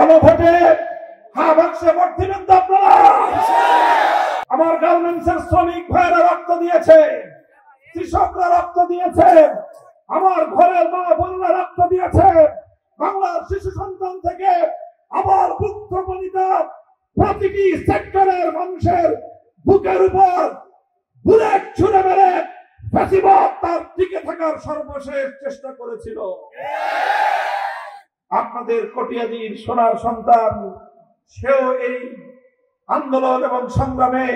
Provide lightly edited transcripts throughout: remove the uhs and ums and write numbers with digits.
গণভোটে হ্যাঁ বাক্সে ভোট দিবেন তো আপনারা? আমার গার্মেন্টসের শ্রমিক ভাইরা রক্ত দিয়েছে, কৃষকরা রক্ত দিয়েছে, আমার ঘরের মা বোনরা রক্ত দিয়েছে, বাংলার শিশু সন্তান থেকে আমার বৃদ্ধ বনিতা প্রতিটি সেক্টরের মানুষের বুকের উপর বুলেট ছুড়ে মেরে ফ্যাসিবাদ তার টিকে থাকার সর্বশেষ চেষ্টা করেছিল। আপনাদের কটিয়াদীর সোনার সন্তান সেও এই আন্দোলন এবং সংগ্রামে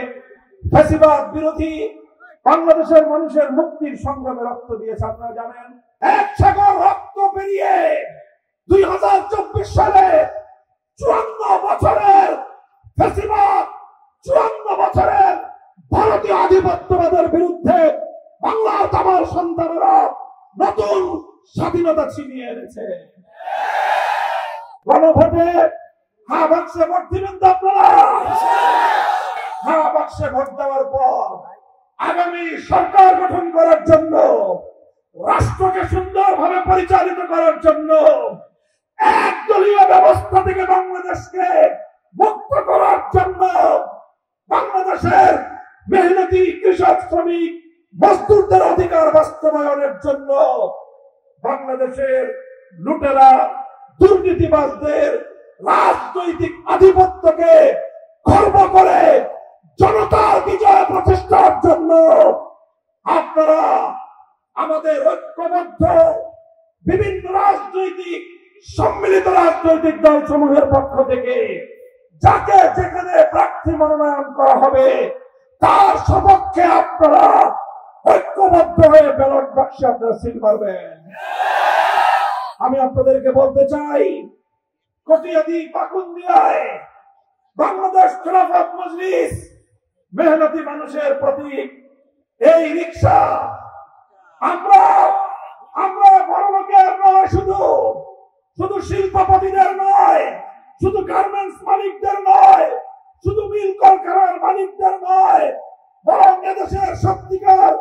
ফ্যাসিবাদ বিরোধী বাংলাদেশের মানুষের মুক্তির সংগ্রামে রক্ত দিয়েছে। আপনারা জানেন, এক সাগর রক্ত পেরিয়ে 2024 সালে 54 বছরের ফ্যাসিবাদ, 54 বছরের ভারতীয় আধিপত্যবাদের বিরুদ্ধে বাংলার আমার সন্তানেরা নতুন স্বাধীনতা ছিনিয়ে এনেছে। গণভোটে হ্যাঁ বাক্সে ভোট দিবেন তো আপনারা? হ্যাঁ বাক্সে ভোট দেওয়ার পর আগামী সরকার গঠন করার জন্য, রাষ্ট্রকে সুন্দরভাবে পরিচালিত করার জন্য, একদলীয় ব্যবস্থা থেকে বাংলাদেশকে মুক্ত করার জন্য, বাংলাদেশের মেহনতি কৃষক শ্রমিক মজদুরদের অধিকার বাস্তবায়নের জন্য, বাংলাদেশের লুটেরা দুর্নীতিবাজদের রাজনৈতিক আধিপত্যকে খর্ব করে জনতার বিজয় প্রতিষ্ঠার জন্য আপনারা আমাদের ঐক্যবদ্ধ বিভিন্ন রাজনৈতিক সম্মিলিত রাজনৈতিক দল সমূহের পক্ষ থেকে যাকে যেখানে প্রার্থী মনোনয়ন করা হবে তার সপক্ষে আপনারা ঐক্যবদ্ধ হয়ে ব্যালট বাক্সে আপনারা সিল মারবেন। আমি আপনাদেরকে বলতে চাই, কটিয়াদী পাকুন্দিয়ায় বাংলাদেশ খেলাফত মজলিস মেহনতি মানুষের প্রতীক এই রিক্সা। আমরা বড় লোকের নয়, শুধু শিল্পপতিদের নয়, শুধু গার্মেন্টস মালিকদের নয়, শুধু মিল কলকারখানার মালিকদের নয়, বরং এদেশের সত্যিকার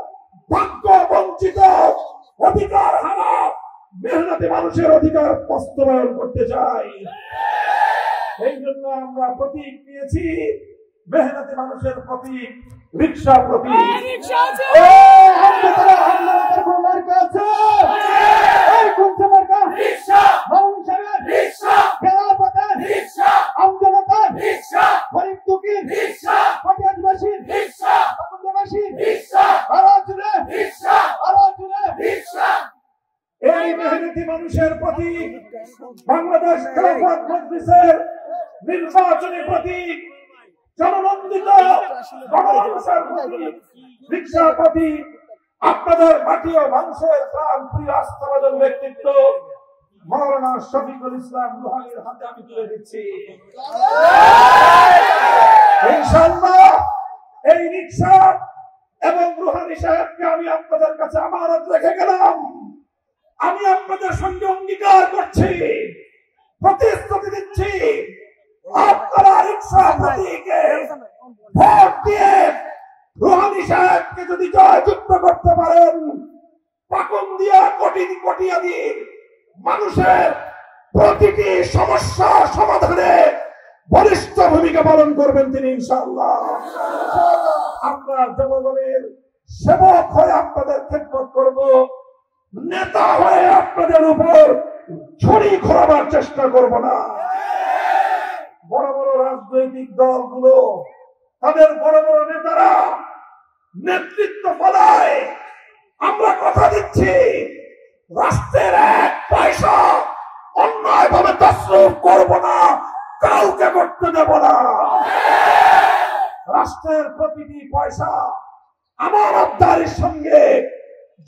ভাগ্য বঞ্চিত অধিকার হারা মেহনতি মানুষের অধিকার বাস্তবায়ন করতে চাই। এই জন্য আমরা প্রতীক নিয়েছি মেহনতি মানুষের প্রতীক, রিক্সা প্রতীক। এই মেহনতি মানুষের প্রতীক বাংলাদেশ খেলাফত মজলিসের নির্বাচনী প্রতীক, জননন্দিত গণমানুষের প্রতীক, রিক্সা প্রতীক। আপনাদের মাটি ও মানুষের প্রাণ প্রিয় আস্থাভাজন ব্যক্তিত্ব মাওলানা শফিকুল ইসলাম রুহানীর হাতে আমি তুলে দিচ্ছি। ইনশাআল্লাহ এই রিক্সা এবং রুহানী সাহেবকে আমি আপনাদের কাছে আমানত রেখে গেলাম। আমি আপনাদের সঙ্গে অঙ্গীকার করছি, প্রতিশ্রুতি দিচ্ছি, আপনারা রিক্সা প্রতীকে ভোট দিয়ে রুহানী সাহেবকে যদি জয়যুক্ত করতে পারেন, পাকুন্দিয়া কটিয়াদীর মানুষের প্রতিটি সমস্যা সমাধানে বলিষ্ঠ ভূমিকা পালন করবেন তিনি ইনশাআল্লাহ। আমরা জনগণের সেবক হয়ে আপনাদের খেদমত করব, নেতা হয়ে আপনাদের উপর ছড়ি ঘোরাবার চেষ্টা করব না। বড় বড় রাজনৈতিক দলগুলো তাদের বড় বড় নেতারা নেতৃত্ব ফলায়, আমরা কথা দিচ্ছি রাষ্ট্রের এক পয়সা অন্যায়ভাবে তসরুফ করব না, কাউকে করতে দেব না। রাষ্ট্রের প্রতিটি পয়সা আমানতদারির সঙ্গে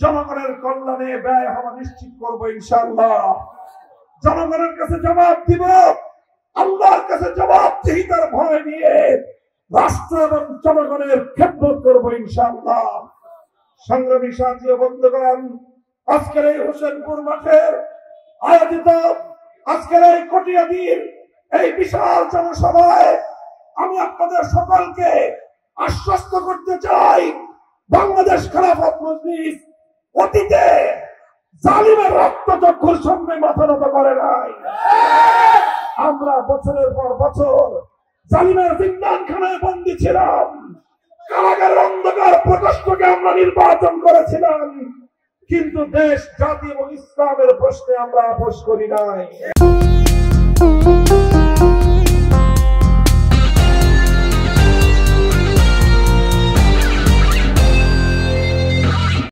জনগণের কল্যাণে ব্যয় হওয়া নিশ্চিত করবো ইনশাআল্লাহ। জনগণের কাছে জবাব দিব, আল্লাহর কাছে জবাবদিহিতার ভয় নিয়ে রাষ্ট্র এবং জনগণের খেদমত করবো ইনশাআল্লাহ। সংগ্রামী সাথী ও বন্ধুগণ, আজকের এই হোসেনপুর মাঠের আয়োজিত আজকের এই কটিয়াদীর এই বিশাল জনসভায় আমি আপনাদের সকলকে আশ্বস্ত করতে চাই, বাংলাদেশ খেলাফত মজলিস অতীতে জালিমের রক্তচক্ষুর সামনে মাথা নত করে নাই। আমরা বছরের পর বছর জালিমের জিন্দানখানায় বন্দী ছিলাম, কারাগারের অন্ধকার প্রকোষ্ঠকে আমরা নির্বাচন করেছিলাম, কিন্তু দেশ, জাতি এবং ইসলামের প্রশ্নে আমরা আপোষ করি নাই।